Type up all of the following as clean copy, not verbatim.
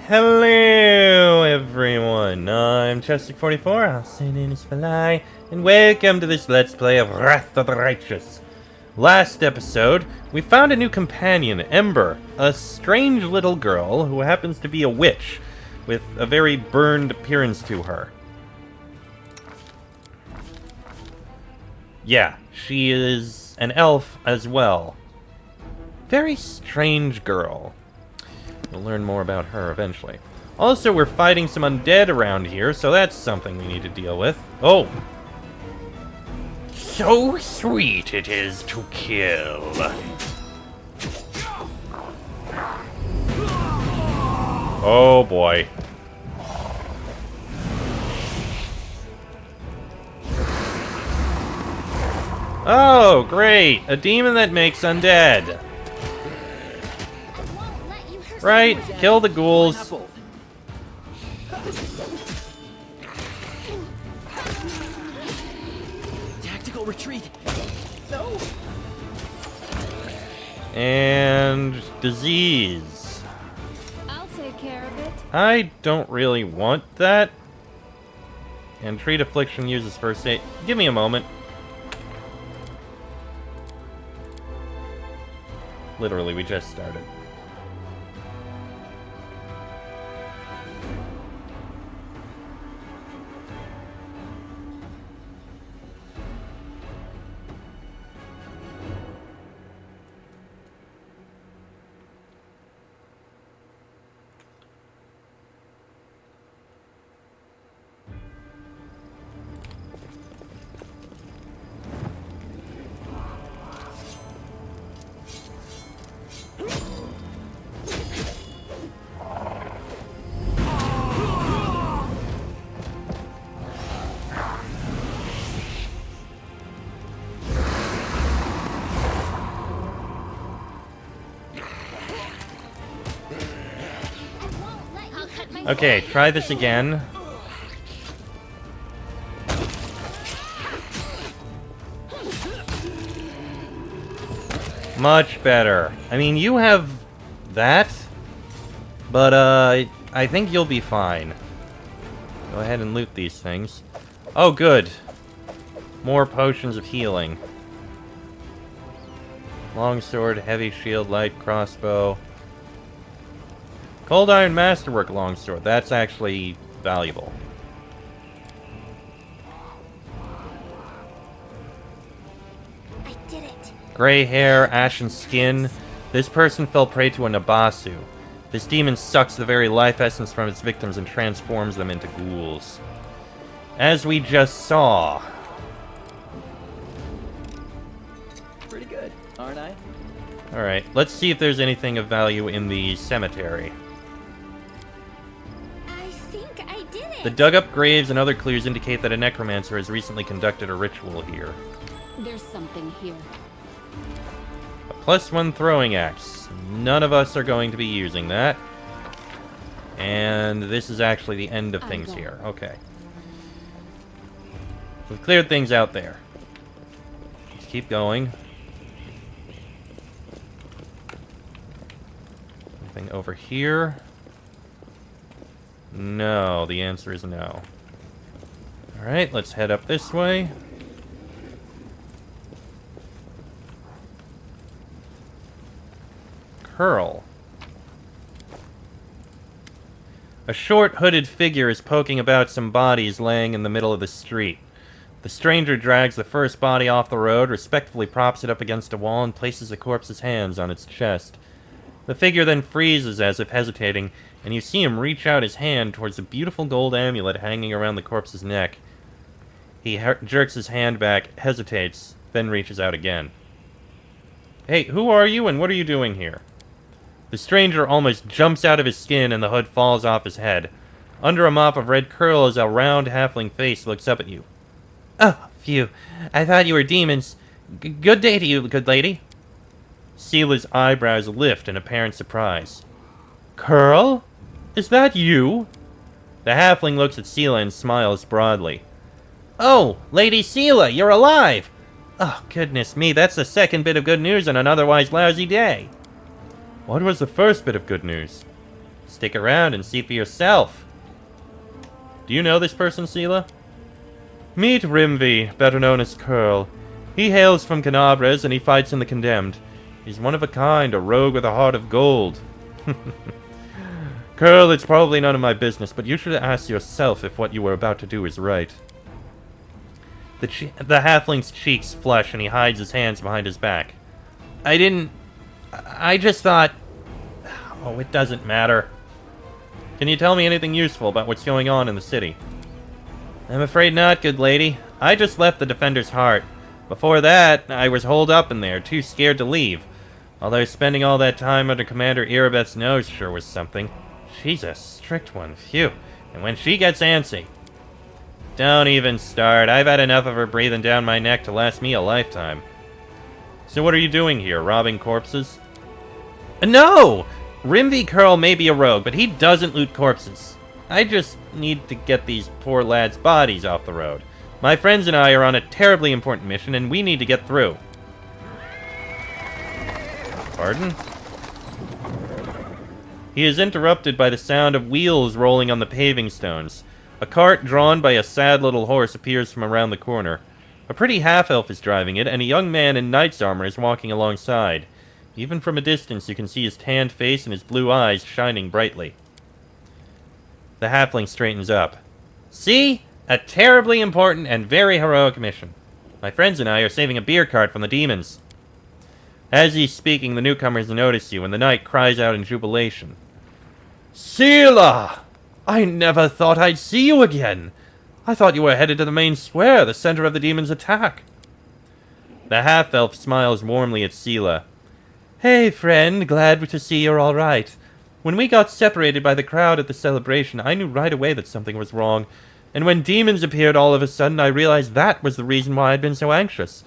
Hello, everyone. I'm Chester44, also known as Seelah, and welcome to this Let's Play of Wrath of the Righteous. Last episode, we found a new companion, Ember, a strange little girl who happens to be a witch, with a very burned appearance to her. Yeah, she is an elf as well. Very strange girl. We'll learn more about her eventually. Also, we're fighting some undead around here, so that's something we need to deal with. Oh! So sweet it is to kill. Oh boy. Oh, great! A demon that makes undead. Right, kill the ghouls. Tactical retreat. No. And disease. I'll take care of it. I don't really want that. And treat affliction uses first aid. Give me a moment. Literally, we just started. Okay, try this again. Much better. I mean, you have that, but I think you'll be fine. Go ahead and loot these things. Oh, good. More potions of healing. Longsword, heavy shield, light crossbow. Cold Iron Masterwork longsword. That's actually valuable. I did it. Gray hair, ashen skin. This person fell prey to a Nabasu. This demon sucks the very life essence from its victims and transforms them into ghouls. As we just saw. Pretty good, aren't I? Alright, let's see if there's anything of value in the cemetery. I think I did it. The dug-up graves and other clues indicate that a necromancer has recently conducted a ritual here. There's something here. A +1 throwing axe. None of us are going to be using that. And this is actually the end of things here. Okay. We've cleared things out there. Let's keep going. Anything over here? No, the answer is no. Alright, let's head up this way. Curl. A short, hooded figure is poking about some bodies laying in the middle of the street. The stranger drags the first body off the road, respectfully props it up against a wall, and places the corpse's hands on its chest. The figure then freezes as if hesitating, and you see him reach out his hand towards a beautiful gold amulet hanging around the corpse's neck. He jerks his hand back, hesitates, then reaches out again. Hey, who are you and what are you doing here? The stranger almost jumps out of his skin and the hood falls off his head. Under a mop of red curls, a round halfling face looks up at you. Oh, phew. I thought you were demons. Good day to you, good lady. Seelah's eyebrows lift in apparent surprise. Curl? Is that you? The halfling looks at Seelah and smiles broadly. Oh, Lady Seelah, you're alive! Oh, goodness me, that's the second bit of good news on an otherwise lousy day. What was the first bit of good news? Stick around and see for yourself. Do you know this person, Seelah? Meet Rimvi, better known as Curl. He hails from Canabres and he fights in the Condemned. He's one of a kind, a rogue with a heart of gold. Curl, it's probably none of my business, but you should ask yourself if what you were about to do is right. The halfling's cheeks flush and he hides his hands behind his back. I just thought... Oh, it doesn't matter. Can you tell me anything useful about what's going on in the city? I'm afraid not, good lady. I just left the Defender's Heart. Before that, I was holed up in there, too scared to leave. Although spending all that time under Commander Erebeth's nose sure was something. She's a strict one, phew. And when she gets antsy... Don't even start. I've had enough of her breathing down my neck to last me a lifetime. So what are you doing here, robbing corpses? No! Rimvi Curl may be a rogue, but he doesn't loot corpses. I just need to get these poor lads' bodies off the road. My friends and I are on a terribly important mission, and we need to get through. Pardon? He is interrupted by the sound of wheels rolling on the paving stones. A cart drawn by a sad little horse appears from around the corner. A pretty half-elf is driving it, and a young man in knight's armor is walking alongside. Even from a distance, you can see his tanned face and his blue eyes shining brightly. The halfling straightens up. See? A terribly important and very heroic mission. My friends and I are saving a beer cart from the demons. As he's speaking, the newcomers notice you, and the knight cries out in jubilation. Seelah! I never thought I'd see you again. I thought you were headed to the main square, the center of the demons' attack. The half-elf smiles warmly at Seelah. Hey, friend, glad to see you're all right. When we got separated by the crowd at the celebration, I knew right away that something was wrong. And when demons appeared all of a sudden, I realized that was the reason why I'd been so anxious.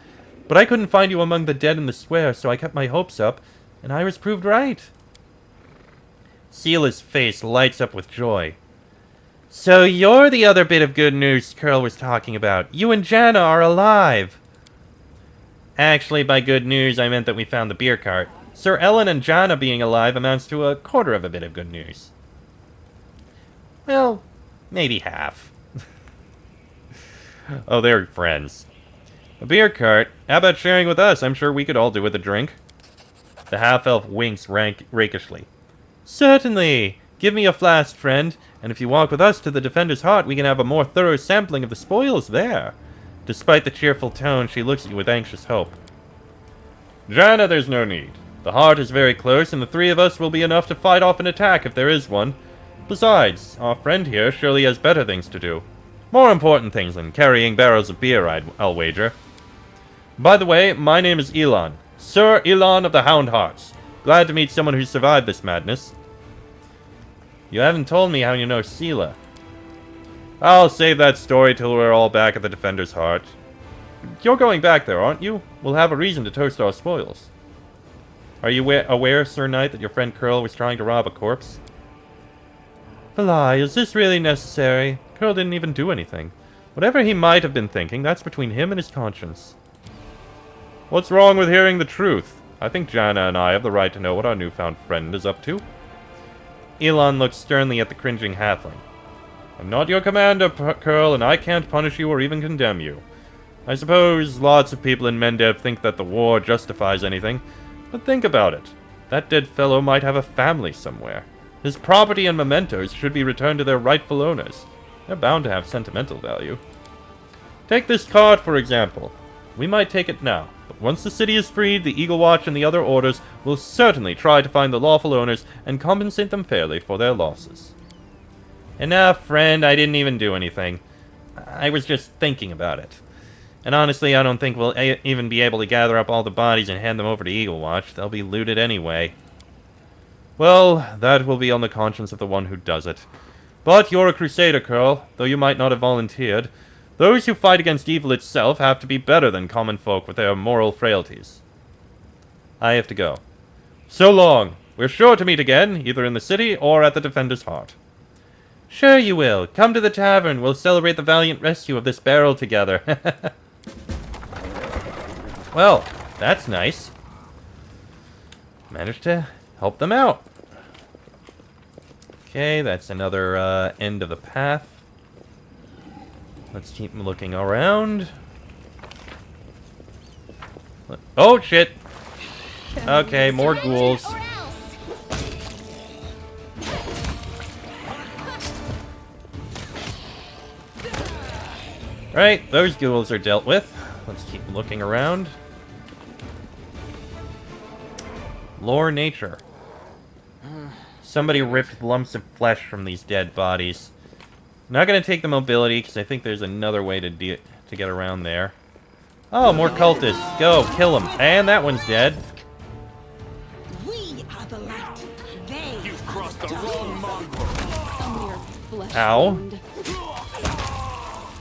But I couldn't find you among the dead in the square, so I kept my hopes up, and I was proved right. Seelah's face lights up with joy. So you're the other bit of good news Curl was talking about. You and Janna are alive. Actually, by good news, I meant that we found the beer cart. Sir Ellen and Janna being alive amounts to a quarter of a bit of good news. Well, maybe half. Oh, they're friends. A beer cart? How about sharing with us? I'm sure we could all do with a drink. The half-elf winks rakishly. Certainly! Give me a flask, friend, and if you walk with us to the Defender's Heart, we can have a more thorough sampling of the spoils there. Despite the cheerful tone, she looks at you with anxious hope. Janna, there's no need. The heart is very close, and the three of us will be enough to fight off an attack if there is one. Besides, our friend here surely has better things to do. More important things than carrying barrels of beer, I'll wager. By the way, my name is Elon. Sir Elon of the Hound Hearts. Glad to meet someone who survived this madness. You haven't told me how you know Seelah. I'll save that story till we're all back at the Defender's Heart. You're going back there, aren't you? We'll have a reason to toast our spoils. Are you aware, Sir Knight, that your friend Curl was trying to rob a corpse? Valai, is this really necessary? Curl didn't even do anything. Whatever he might have been thinking, that's between him and his conscience. What's wrong with hearing the truth? I think Janna and I have the right to know what our newfound friend is up to. Elon looks sternly at the cringing halfling. I'm not your commander, Curl, and I can't punish you or even condemn you. I suppose lots of people in Mendev think that the war justifies anything, but think about it. That dead fellow might have a family somewhere. His property and mementos should be returned to their rightful owners. They're bound to have sentimental value. Take this card, for example. We might take it now, but once the city is freed, the Eagle Watch and the other orders will certainly try to find the lawful owners and compensate them fairly for their losses. Enough, friend, I didn't even do anything. I was just thinking about it. And honestly, I don't think we'll even be able to gather up all the bodies and hand them over to Eagle Watch. They'll be looted anyway. Well, that will be on the conscience of the one who does it. But you're a crusader, Curl, though you might not have volunteered. Those who fight against evil itself have to be better than common folk with their moral frailties. I have to go. So long. We're sure to meet again, either in the city or at the Defender's Heart. Sure you will. Come to the tavern. We'll celebrate the valiant rescue of this barrel together. Well, that's nice. Managed to help them out. Okay, that's another end of the path. Let's keep looking around. Oh, shit! Okay, more ghouls. Or else. Right, those ghouls are dealt with. Let's keep looking around. Lore nature. Somebody ripped lumps of flesh from these dead bodies. Not gonna take the mobility, because I think there's another way to get around there. Oh, more cultists. Go, kill them. And that one's dead. We are the light. They You've crossed the wrong mongrel. A mere flesh Ow. wound.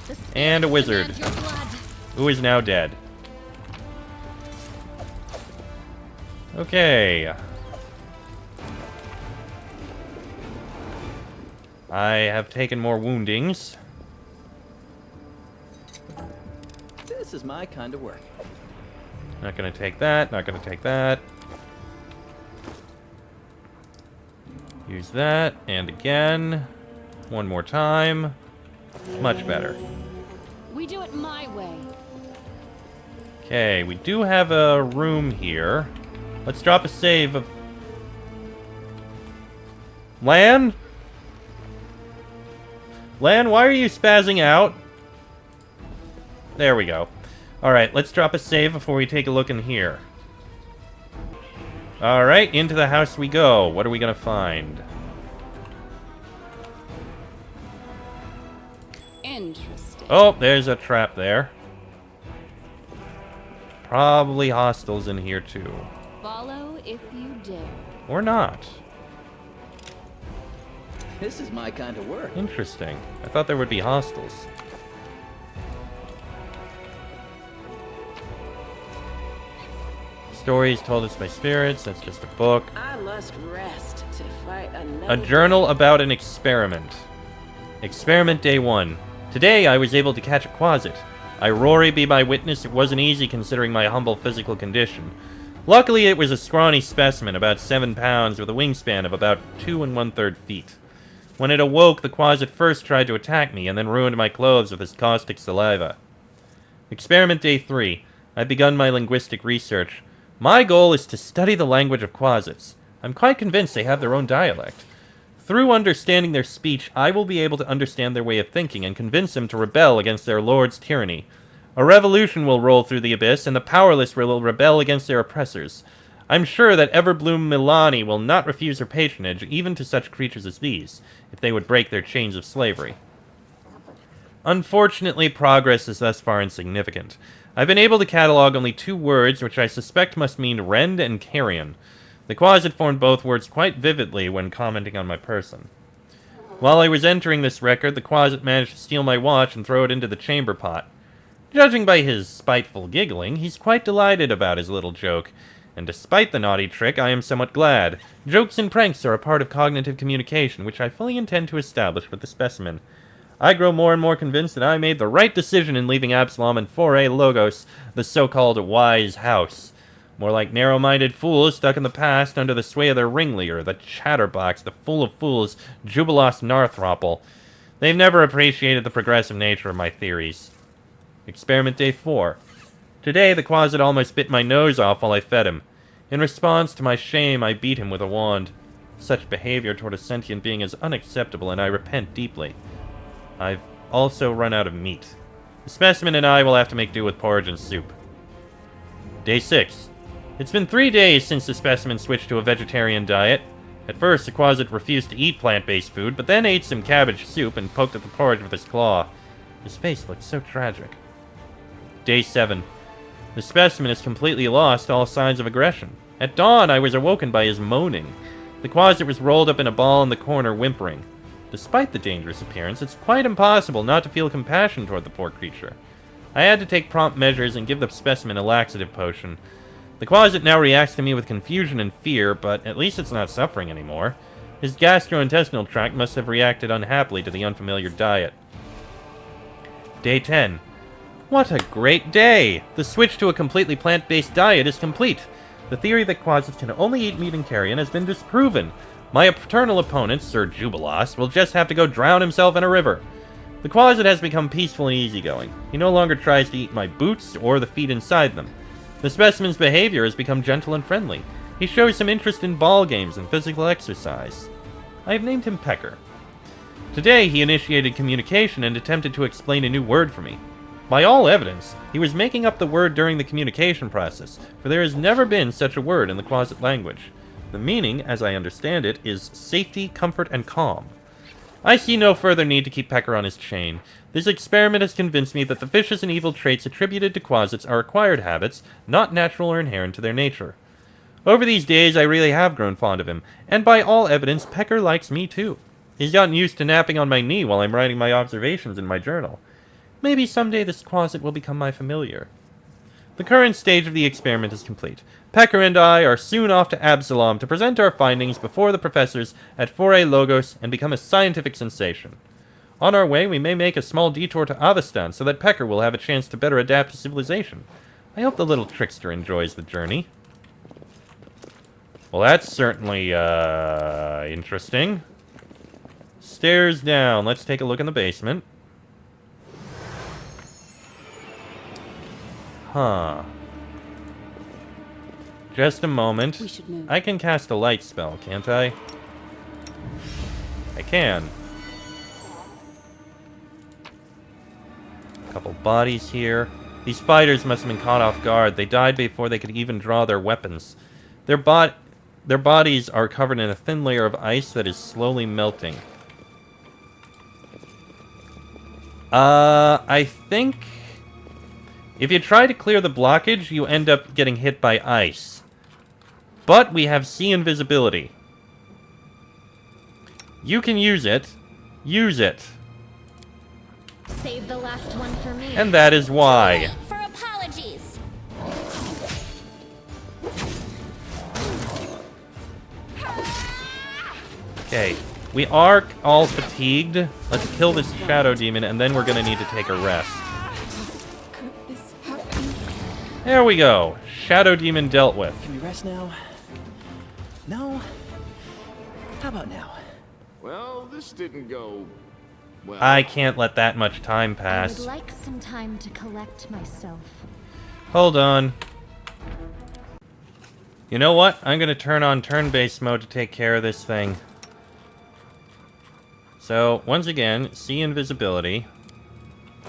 The And a wizard, spirits demand your blood. who is now dead. Okay. I have taken more woundings. This is my kind of work. Not gonna take that, not gonna take that. Use that, and again. One more time. Much better. We do it my way. Okay, we do have a room here. Let's drop a save of... Lan? Lan, why are you spazzing out? There we go. Alright, let's drop a save before we take a look in here. Alright, into the house we go. What are we gonna find? Interesting. Oh, there's a trap there. Probably hostiles in here too. Follow if you dare. Or not. This is my kind of work. Interesting. I thought there would be hostiles. Stories told us by spirits. That's just a book. I must rest to fight A another. journal about an experiment. Experiment day 1. Today I was able to catch a quasit. I Rory be my witness, it wasn't easy considering my humble physical condition. Luckily it was a scrawny specimen, about 7 pounds, with a wingspan of about 2 1/3 feet. When it awoke, the quasit first tried to attack me, and then ruined my clothes with his caustic saliva. Experiment day 3. I've begun my linguistic research. My goal is to study the language of quasits. I'm quite convinced they have their own dialect. Through understanding their speech, I will be able to understand their way of thinking and convince them to rebel against their lord's tyranny. A revolution will roll through the abyss, and the powerless will rebel against their oppressors. I'm sure that Everbloom Milani will not refuse her patronage, even to such creatures as these, if they would break their chains of slavery. Unfortunately, progress is thus far insignificant. I've been able to catalog only 2 words, which I suspect must mean rend and carrion. The quasit formed both words quite vividly when commenting on my person. While I was entering this record, the quasit managed to steal my watch and throw it into the chamber pot. Judging by his spiteful giggling, he's quite delighted about his little joke. And despite the naughty trick, I am somewhat glad. Jokes and pranks are a part of cognitive communication, which I fully intend to establish with the specimen. I grow more and more convinced that I made the right decision in leaving Absalom and Foray Logos, the so-called wise house. More like narrow-minded fools stuck in the past under the sway of their ringleader, the chatterbox, the fool of fools, Jubilos Narthropple. They've never appreciated the progressive nature of my theories. Experiment day 4. Today, the quasit almost bit my nose off while I fed him. In response to my shame, I beat him with a wand. Such behavior toward a sentient being is unacceptable, and I repent deeply. I've also run out of meat. The specimen and I will have to make do with porridge and soup. Day 6. It's been 3 days since the specimen switched to a vegetarian diet. At first, the quasit refused to eat plant-based food, but then ate some cabbage soup and poked at the porridge with his claw. His face looked so tragic. Day 7. The specimen has completely lost all signs of aggression. At dawn, I was awoken by his moaning. The quasit was rolled up in a ball in the corner, whimpering. Despite the dangerous appearance, it's quite impossible not to feel compassion toward the poor creature. I had to take prompt measures and give the specimen a laxative potion. The quasit now reacts to me with confusion and fear, but at least it's not suffering anymore. His gastrointestinal tract must have reacted unhappily to the unfamiliar diet. Day 10. What a great day! The switch to a completely plant-based diet is complete. The theory that quasits can only eat meat and carrion has been disproven. My eternal opponent, Sir Jubilos, will just have to go drown himself in a river. The closet has become peaceful and easygoing. He no longer tries to eat my boots or the feet inside them. The specimen's behavior has become gentle and friendly. He shows some interest in ball games and physical exercise. I have named him Pecker. Today, he initiated communication and attempted to explain a new word for me. By all evidence, he was making up the word during the communication process, for there has never been such a word in the closet language. The meaning, as I understand it, is safety, comfort, and calm. I see no further need to keep Pecker on his chain. This experiment has convinced me that the vicious and evil traits attributed to closets are acquired habits, not natural or inherent to their nature. Over these days, I really have grown fond of him, and by all evidence, Pecker likes me too. He's gotten used to napping on my knee while I'm writing my observations in my journal. Maybe someday this closet will become my familiar. The current stage of the experiment is complete. Pecker and I are soon off to Absalom to present our findings before the professors at Foray Logos and become a scientific sensation. On our way, we may make a small detour to Avestan so that Pecker will have a chance to better adapt to civilization. I hope the little trickster enjoys the journey. Well, that's certainly, interesting. Stairs down. Let's take a look in the basement. Huh. Just a moment. We should move. I can cast a light spell, can't I? I can. A couple bodies here. These fighters must have been caught off guard. They died before they could even draw their weapons. Their bodies are covered in a thin layer of ice that is slowly melting. I think if you try to clear the blockage, you end up getting hit by ice. But we have sea invisibility. You can use it. Use it. Save the last one for me. And that is why. For apologies. Okay. We are all fatigued. Let's kill this shadow demon, and then we're gonna need to take a rest. Could this happen? There we go. Shadow demon dealt with. Can we rest now? No? How about now? Well, this didn't go well. I can't let that much time I would pass. like some time to collect myself. Hold on. You know what? I'm gonna turn on turn-based mode to take care of this thing. So, once again, see invisibility.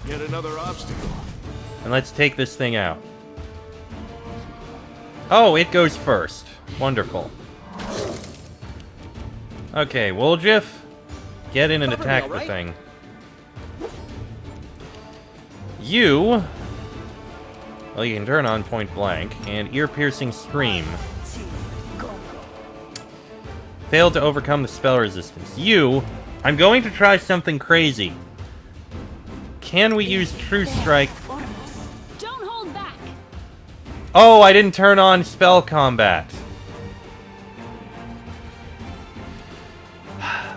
Yet another obstacle. And let's take this thing out. Oh, it goes first. Wonderful. Okay, Woljif, get in and Cover me, attack the alright? thing. You... Well, you can turn on point blank, and ear-piercing scream. Failed to overcome the spell resistance. You... I'm going to try something crazy. Can we use True Strike? Don't hold back. Oh, I didn't turn on spell combat.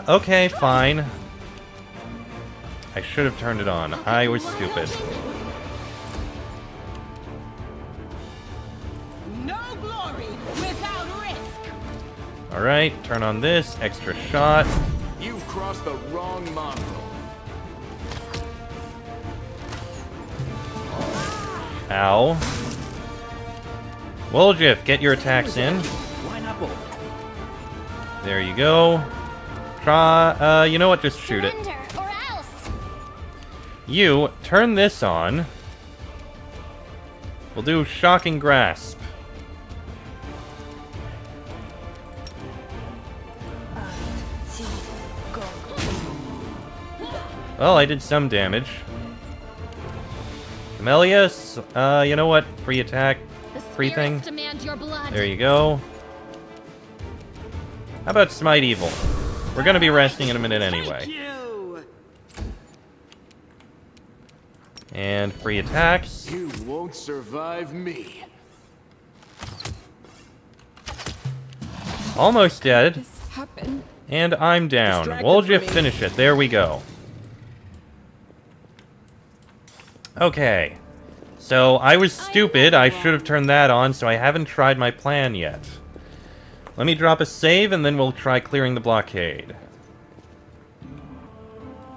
Okay, fine. I should have turned it on. I was stupid. No glory without risk. Alright, turn on this. Extra shot. You've crossed the wrong mongrel. Ow. Woljif, get your attacks in. Why not both? There you go. Try, you know what? Just shoot it. Surrender or else. You, turn this on. We'll do Shocking Grasp. Well, I did some damage. Camellius, you know what? Free attack. The Free thing. spirits demand your blood. There you go. How about Smite Evil? We're gonna be resting in a minute anyway. You. And free attacks. You won't survive me. Almost dead. This happened. And I'm down. Distracted Woljif, from me. finish it. There we go. Okay. So, I was stupid. I should have turned that on, so I haven't tried my plan yet. Let me drop a save, and then we'll try clearing the blockade.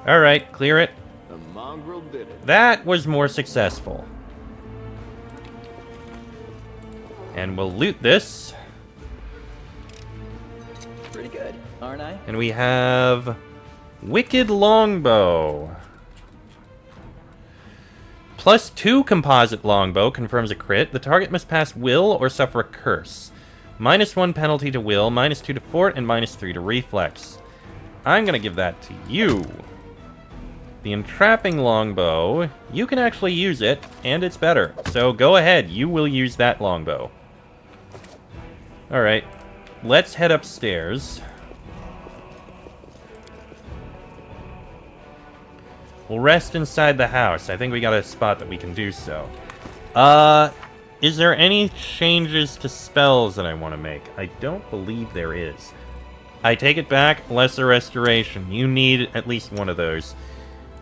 Alright, clear it. The mongrel did it. That was more successful. And we'll loot this. Pretty good, aren't I? And we have Wicked Longbow. +2 composite longbow confirms a crit. The target must pass will or suffer a curse. -1 penalty to will, -2 to fort, and -3 to reflex. I'm gonna give that to you. The entrapping longbow, you can actually use it, and it's better. So go ahead, you will use that longbow. Alright, let's head upstairs. We'll rest inside the house. I think we got a spot that we can do so. Is there any changes to spells that I want to make? I don't believe there is. I take it back, Lesser Restoration. You need at least one of those.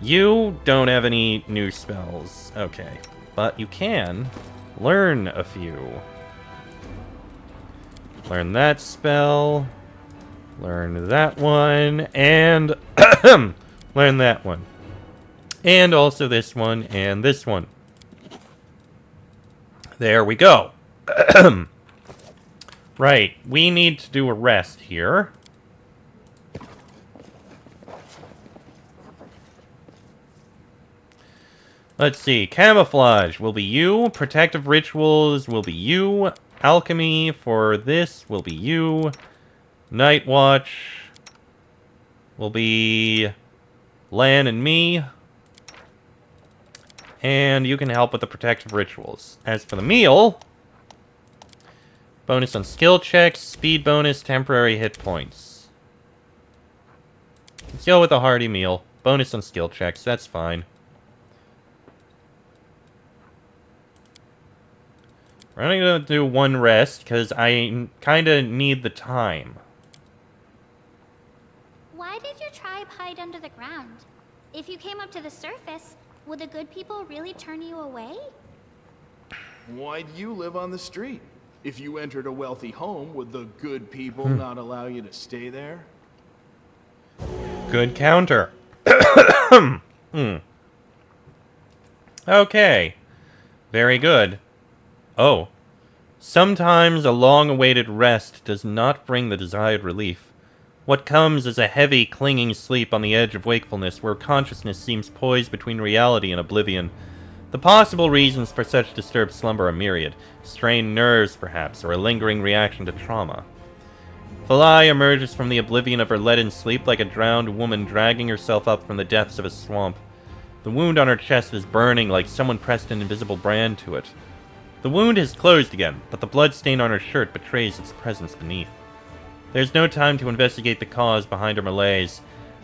You don't have any new spells. Okay. But you can learn a few. Learn that spell. Learn that one. And learn that one. And also this one and this one. There we go. Right, we need to do a rest here. Let's see, camouflage will be you, protective rituals will be you, alchemy for this will be you, night watch will be Lan and me. And you can help with the protective rituals. As for the meal, bonus on skill checks, speed bonus, temporary hit points. Let's go with a hearty meal. Bonus on skill checks, that's fine. We're only going to do one rest, because I kind of need the time. Why did your tribe hide under the ground? If you came up to the surface, would the good people really turn you away? Why do you live on the street? If you entered a wealthy home, would the good people not allow you to stay there? Good counter. Okay. Very good. Oh. Sometimes a long-awaited rest does not bring the desired relief. What comes is a heavy, clinging sleep on the edge of wakefulness where consciousness seems poised between reality and oblivion. The possible reasons for such disturbed slumber are myriad. Strained nerves, perhaps, or a lingering reaction to trauma. Seelah emerges from the oblivion of her leaden sleep like a drowned woman dragging herself up from the depths of a swamp. The wound on her chest is burning like someone pressed an invisible brand to it. The wound has closed again, but the blood stain on her shirt betrays its presence beneath. There's no time to investigate the cause behind her malaise.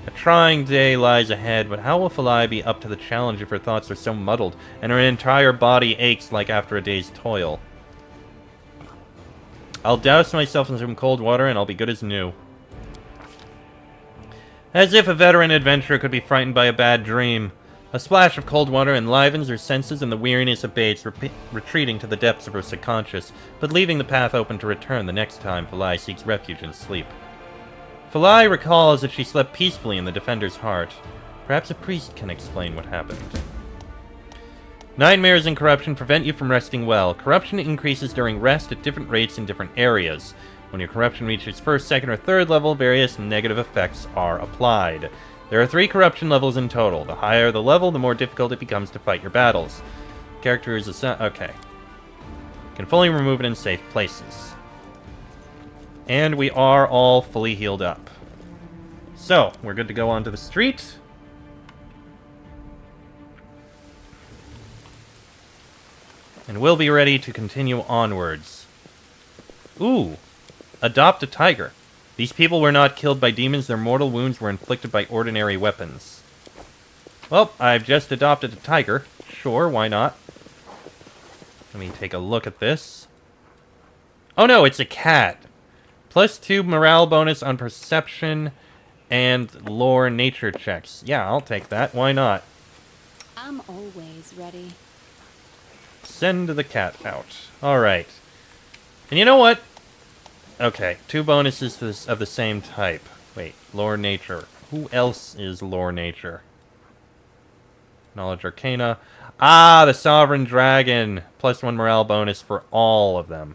A trying day lies ahead, but how will Seelah be up to the challenge if her thoughts are so muddled, and her entire body aches like after a day's toil? I'll douse myself in some cold water, and I'll be good as new. As if a veteran adventurer could be frightened by a bad dream. A splash of cold water enlivens her senses, and the weariness abates, retreating to the depths of her subconscious, but leaving the path open to return the next time Seelah seeks refuge in sleep. Seelah recalls that she slept peacefully in the Defender's heart. Perhaps a priest can explain what happened. Nightmares and corruption prevent you from resting well. Corruption increases during rest at different rates in different areas. When your corruption reaches first, second, or third level, various negative effects are applied. There are 3 corruption levels in total. The higher the level, the more difficult it becomes to fight your battles. Character is okay. Can fully remove it in safe places. And we are all fully healed up. So, we're good to go onto the street. And we'll be ready to continue onwards. Ooh, adopt a tiger. These people were not killed by demons, their mortal wounds were inflicted by ordinary weapons. Well, I've just adopted a tiger. Sure, why not? Let me take a look at this. Oh no, it's a cat. +2 morale bonus on perception and lore nature checks. Yeah, I'll take that, why not? I'm always ready. Send the cat out. Alright. And you know what? Okay, 2 bonuses of the same type. Wait, lore nature. Who else is lore nature? Knowledge arcana. Ah, the sovereign dragon. +1 morale bonus for all of them.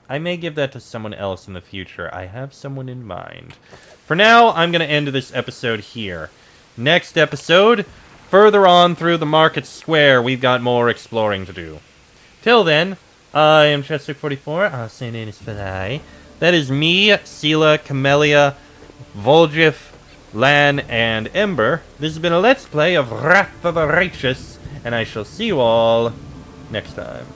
I may give that to someone else in the future. I have someone in mind. For now, I'm going to end this episode here. Next episode, further on through the market square, we've got more exploring to do. Till then, I am Chester44. I'll say name is Seelah. That is me, Seelah, Camellia, Voljif, Lan, and Ember. This has been a Let's Play of Wrath of the Righteous, and I shall see you all next time.